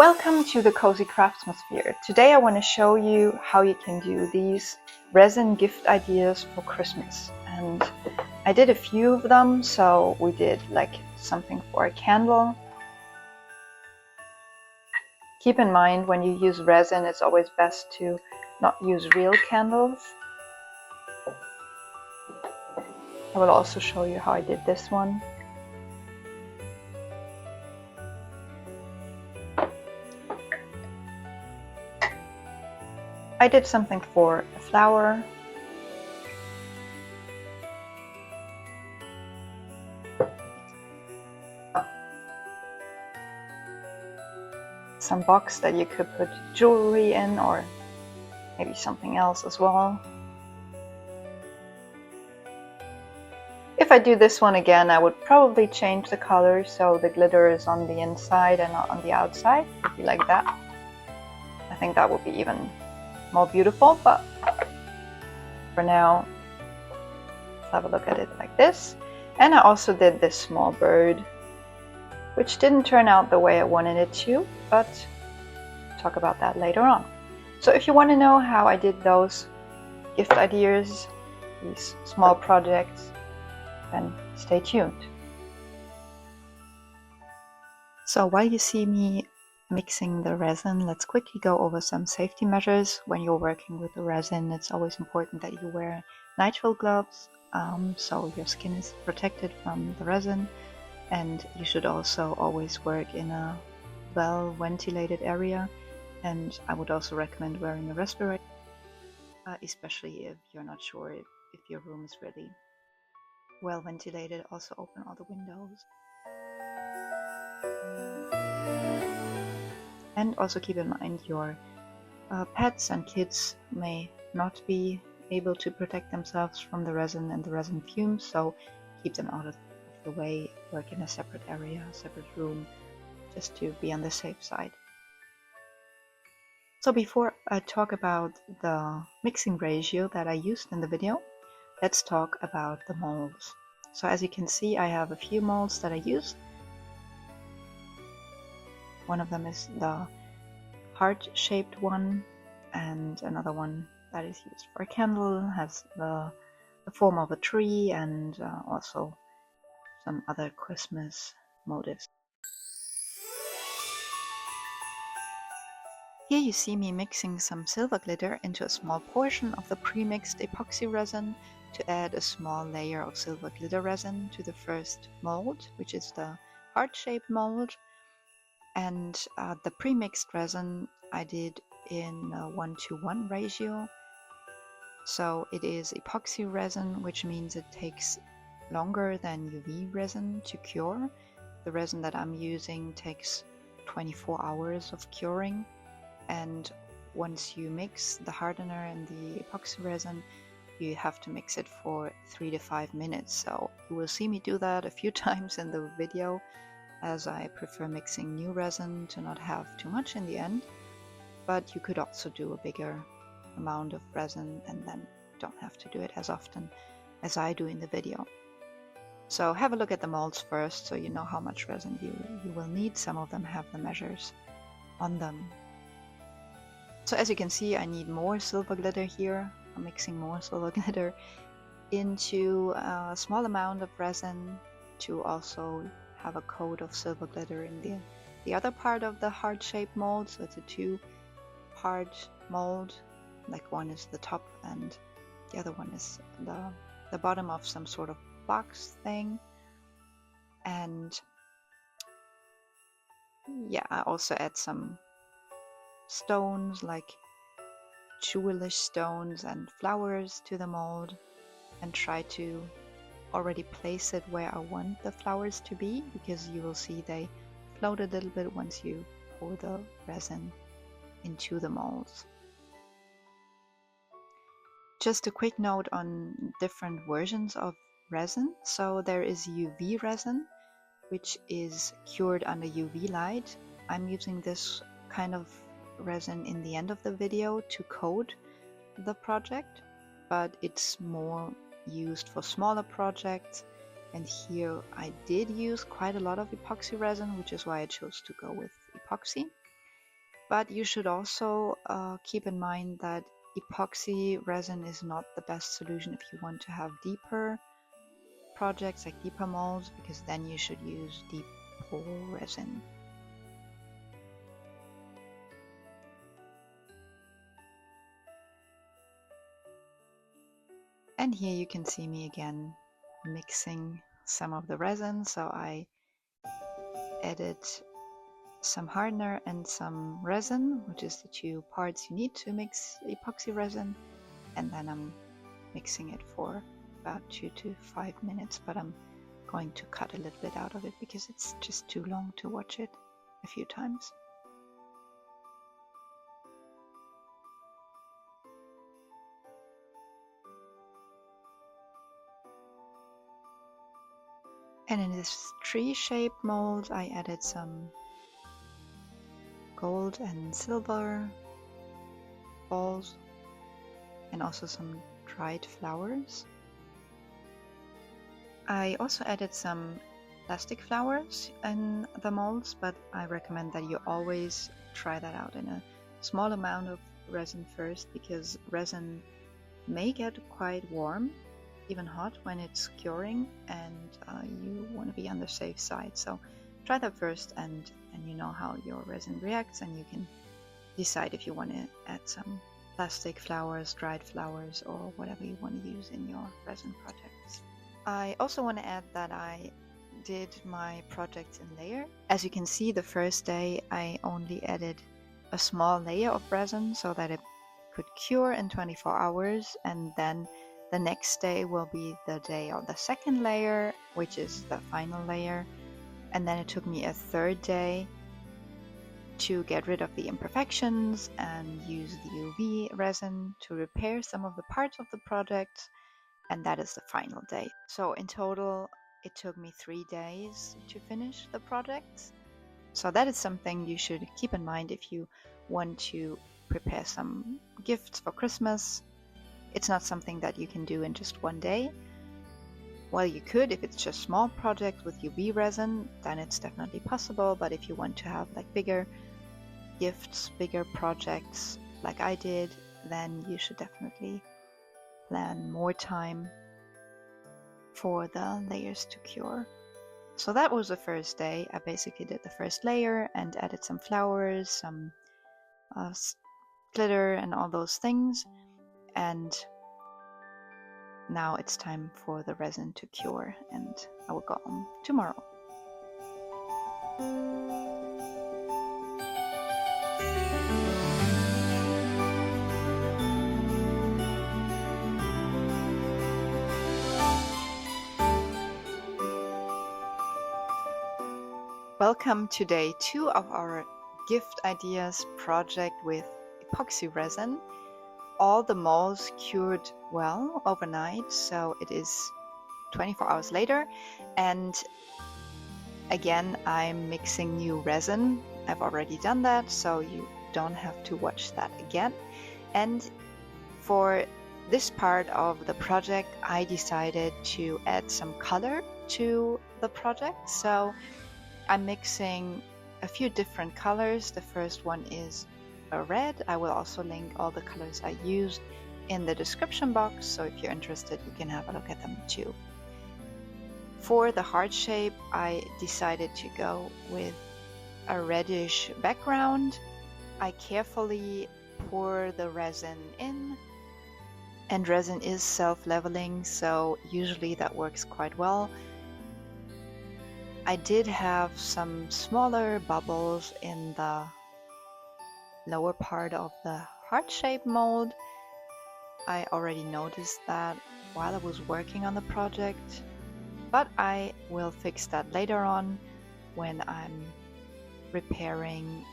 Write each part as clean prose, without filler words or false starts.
Welcome to the Cozy Craftsmosphere. Today I want to show you how you can do these resin gift ideas for Christmas. And I did a few of them, so we did like something for a candle. Keep in mind when you use resin, it's always best to not use real candles. I will also show you how I did this one. I did something for a flower. Some box that you could put jewelry in, or maybe something else as well. If I do this one again, I would probably change the color so the glitter is on the inside and not on the outside. It would be like that. I think that would be even more beautiful, but for now, let's have a look at it like this. And I also did this small bird, which didn't turn out the way I wanted it to, but I'll talk about that later on. So if you want to know how I did those gift ideas, these small projects, then stay tuned. So while you see me mixing the resin, let's quickly go over some safety measures. When you're working with the resin, it's always important that you wear nitrile gloves, so your skin is protected from the resin, and you should also always work in a well-ventilated area. And I would also recommend wearing a respirator, especially if you're not sure if your room is really well ventilated. Also open all the windows. And also keep in mind your pets and kids may not be able to protect themselves from the resin and the resin fumes, so keep them out of the way. Work in a separate area, a separate room, just to be on the safe side. So before I talk about the mixing ratio that I used in the video, let's talk about the molds. So as you can see, I have a few molds that I used. One of them is the heart-shaped one, and another one that is used for a candle, has the form of a tree, and also some other Christmas motifs. Here you see me mixing some silver glitter into a small portion of the pre-mixed epoxy resin to add a small layer of silver glitter resin to the first mold, which is the heart-shaped mold. And the pre-mixed resin I did in a 1:1 ratio. So it is epoxy resin, which means it takes longer than UV resin to cure. The resin that I'm using takes 24 hours of curing. And once you mix the hardener and the epoxy resin, you have to mix it for 3 to 5 minutes. So you will see me do that a few times in the video, as I prefer mixing new resin to not have too much in the end. But you could also do a bigger amount of resin and then don't have to do it as often as I do in the video. So have a look at the molds first so you know how much resin you will need. Some of them have the measures on them. So as you can see, I need more silver glitter here. I'm mixing more silver glitter into a small amount of resin to also have a coat of silver glitter in the other part of the heart-shaped mold. So it's a two-part mold, like one is the top and the other one is the bottom of some sort of box thing. And yeah, I also add some stones, like jewelish stones and flowers, to the mold, and try to already place it where I want the flowers to be, because you will see they float a little bit once you pour the resin into the molds. Just a quick note on different versions of resin. So there is UV resin, which is cured under UV light. I'm using this kind of resin in the end of the video to coat the project, but it's more used for smaller projects. And here I did use quite a lot of epoxy resin, which is why I chose to go with epoxy. But you should also keep in mind that epoxy resin is not the best solution if you want to have deeper projects, like deeper molds, because then you should use deep pore resin. And here you can see me again mixing some of the resin. So I added some hardener and some resin, which is the two parts you need to mix epoxy resin. And then I'm mixing it for about 2 to 5 minutes, but I'm going to cut a little bit out of it because it's just too long to watch it a few times. And in this tree-shaped mold, I added some gold and silver balls and also some dried flowers. I also added some plastic flowers in the molds, but I recommend that you always try that out in a small amount of resin first, because resin may get quite warm, even hot, when it's curing, and you want to be on the safe side. So try that first, and you know how your resin reacts, and you can decide if you want to add some plastic flowers, dried flowers, or whatever you want to use in your resin projects. I also want to add that I did my projects in layer. As you can see, the first day I only added a small layer of resin so that it could cure in 24 hours, and then the next day will be the day of the second layer, which is the final layer. And then it took me a third day to get rid of the imperfections and use the UV resin to repair some of the parts of the project, and that is the final day. So in total it took me 3 days to finish the project. So that is something you should keep in mind if you want to prepare some gifts for Christmas. It's not something that you can do in just 1 day. Well, you could if it's just small projects with UV resin, then it's definitely possible. But if you want to have like bigger gifts, bigger projects like I did, then you should definitely plan more time for the layers to cure. So that was the first day. I basically did the first layer and added some flowers, some glitter and all those things. And now it's time for the resin to cure, and I will go on tomorrow. Welcome to day 2 of our gift ideas project with epoxy resin. All the molds cured well overnight, so it is 24 hours later, and again I'm mixing new resin. I've already done that, so you don't have to watch that again. And for this part of the project I decided to add some color to the project, so I'm mixing a few different colors. The first one is a red. I will also link all the colors I used in the description box, so if you're interested you can have a look at them too. For the heart shape I decided to go with a reddish background. I carefully pour the resin in, and resin is self-leveling, so usually that works quite well. I did have some smaller bubbles in the lower part of the heart-shaped mold. I already noticed that while I was working on the project, but I will fix that later on when I'm repairing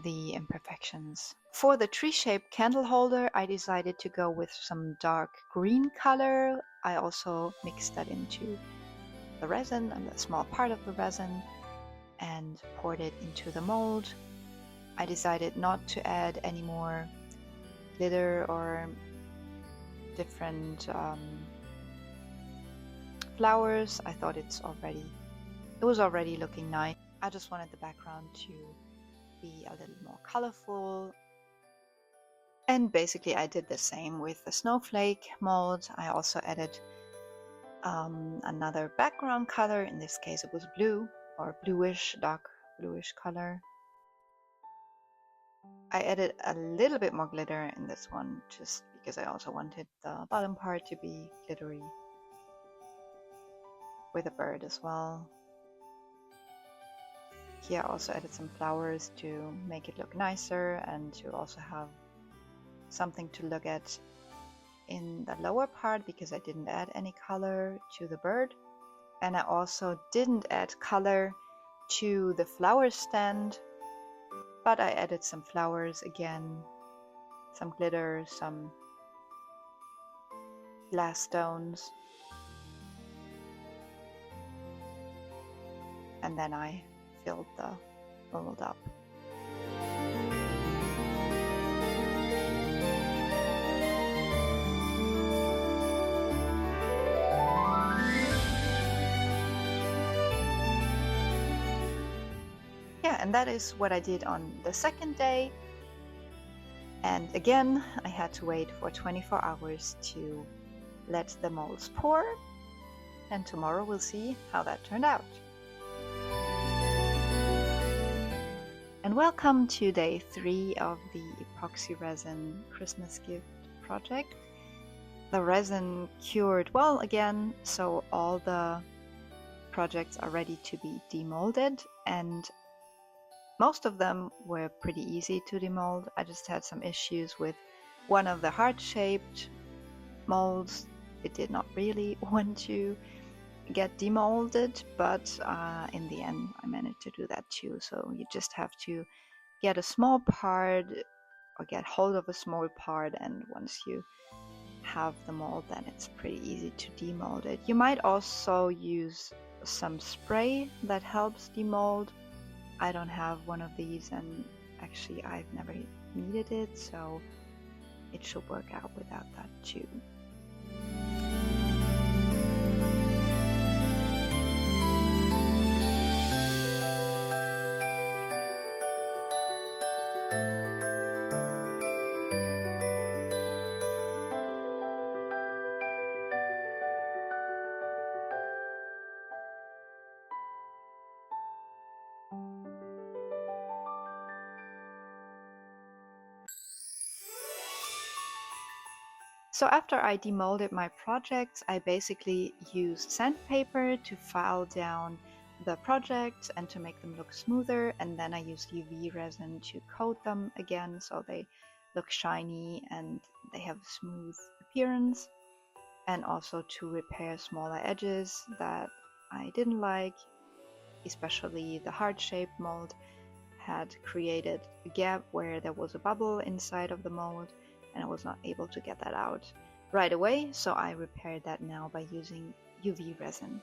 the imperfections. For the tree-shaped candle holder, I decided to go with some dark green color. I also mixed that into the resin and a small part of the resin and poured it into the mold. I decided not to add any more glitter or different flowers. I thought it was already looking nice. I just wanted the background to be a little more colorful. And basically I did the same with the Snowflake mold. I also added another background color. In this case it was blue, or bluish, dark bluish color. I added a little bit more glitter in this one just because I also wanted the bottom part to be glittery, with a bird as well. Here I also added some flowers to make it look nicer and to also have something to look at in the lower part, because I didn't add any color to the bird. And I also didn't add color to the flower stand, but I added some flowers again, some glitter, some glass stones, and then I filled the mold up. Yeah, and that is what I did on the second day. And again, I had to wait for 24 hours to let the molds pour. And tomorrow we'll see how that turned out. And welcome to day 3 of the epoxy resin Christmas gift project. The resin cured well again, so all the projects are ready to be demolded, and most of them were pretty easy to demold. I just had some issues with one of the heart-shaped molds. It did not really want to get demolded, but in the end I managed to do that too. So you just have to get a small part, or get hold of a small part, and once you have the mold, then it's pretty easy to demold it. You might also use some spray that helps demold. I don't have one of these, and actually I've never needed it, so it should work out without that too. So after I demolded my projects, I basically used sandpaper to file down the projects and to make them look smoother, and then I used UV resin to coat them again so they look shiny and they have a smooth appearance, and also to repair smaller edges that I didn't like, especially the heart-shaped mold had created a gap where there was a bubble inside of the mold, and I was not able to get that out right away, so I repaired that now by using UV resin.